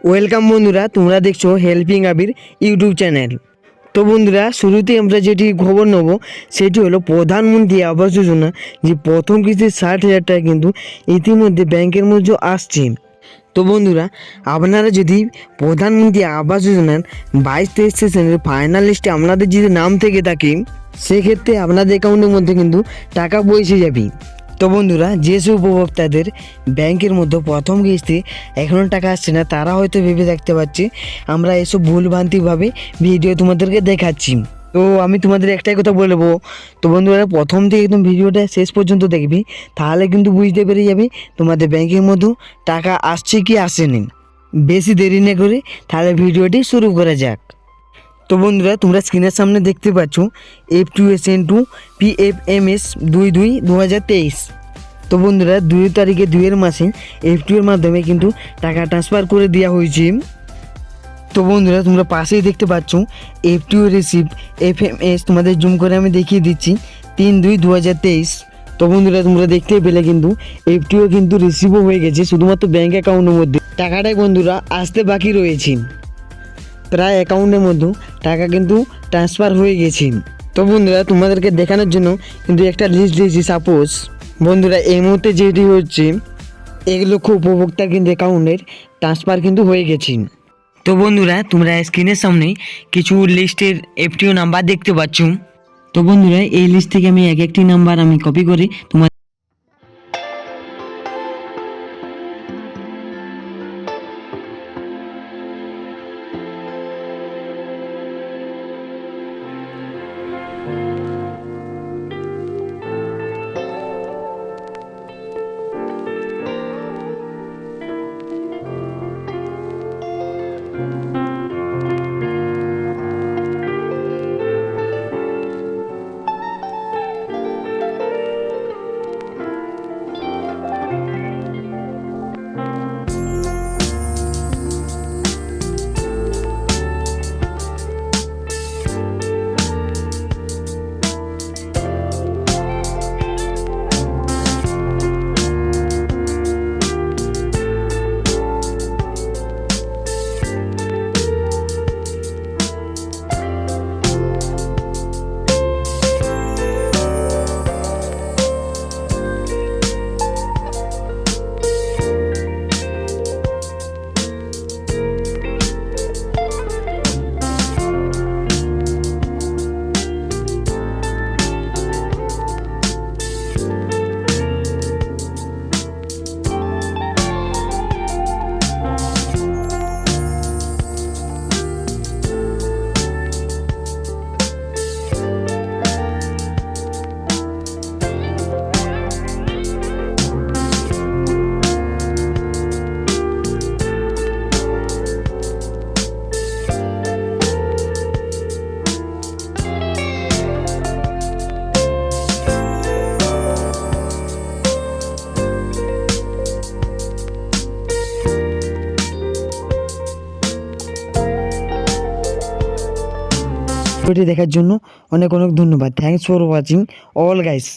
Welcome বন্ধুরা, তোমরা দেখছো হেল্পিং আবির ইউটিউব চ্যানেল। তো বন্ধুরা, শুরুতেই আমরা যেটি খবর নেব সেটি হলো প্রধানমন্ত্রী আবাস যোজনা যে প্রথম কিস্তি 60,000 টাকা কিন্তু ইতিমধ্যে ব্যাংকের মধ্যে আসছে। তো বন্ধুরা, আপনারা যদি প্রধানমন্ত্রী আবাস যোজনার 22-23 সেশনের ফাইনাল লিস্টে আপনাদের যদি নাম থেকে থাকে সেক্ষেত্রে আপনাদের অ্যাকাউন্টের মধ্যে কিন্তু টাকা পৌঁছে যাবে। তো বন্ধুরা, যেসব উপভোক্তাদের ব্যাংকের মধ্যে প্রথম কিস্তি এখনও টাকা আসছে না তারা হয়তো ভেবে থাকতে পারছে আমরা এসব ভুলভ্রান্তিভাবে ভিডিও তোমাদেরকে দেখাচ্ছি। তো আমি তোমাদের একটাই কথা বলবো, তো বন্ধুরা প্রথম থেকে একদম ভিডিওটা শেষ পর্যন্ত দেখবি, তাহলে কিন্তু বুঝতে পেরে যাবে তোমাদের ব্যাংকের মধ্যে টাকা আসছে কি আসেনি। বেশি দেরি না করে তাহলে ভিডিওটি শুরু করা যাক। তো বন্ধুরা, তোমরা স্ক্রিনের সামনে দেখতে পাচ্ছ F2SN2 PFMS 22/2023। তো বন্ধুরা, 2 তারিখে 2 মাসে F2 এর মাধ্যমে কিন্তু টাকা ট্রান্সফার করে দেওয়া হয়েছে। তো বন্ধুরা, তোমরা পাশেই দেখতে পাচ্ছ F2 রিসিভ FMS, তোমাদের জুম করে আমি দেখিয়ে দিচ্ছি 3/2/2023। তো বন্ধুরা, তোমরা দেখতে পেলে কিন্তু F2 কিন্তু রিসিভও হয়ে গেছে, শুধুমাত্র ব্যাঙ্ক অ্যাকাউন্টের মধ্যে টাকাটাই বন্ধুরা আসতে বাকি রয়েছে। প্রায় অ্যাকাউন্টের মধ্যে টাকা কিন্তু ট্রান্সফার হয়ে গেছে। তো বন্ধুরা, তোমাদেরকে দেখানোর জন্য কিন্তু একটা লিস্ট দিয়েছি। সাপোজ বন্ধুরা, এই মুহূর্তে যেটি হচ্ছে 1 লক্ষ উপভোক্তার কিন্তু অ্যাকাউন্টের ট্রান্সফার কিন্তু হয়ে গেছে। তো বন্ধুরা, তোমরা স্ক্রিনের সামনে কিছু লিস্টের এফটিও নাম্বার দেখতে পাচ্ছ। তো বন্ধুরা, এই লিস্ট থেকে আমি একটি নাম্বার আমি কপি করে তোমার ভিডিওটি দেখার জন্য অনেক অনেক ধন্যবাদ। Thanks for watching all guys.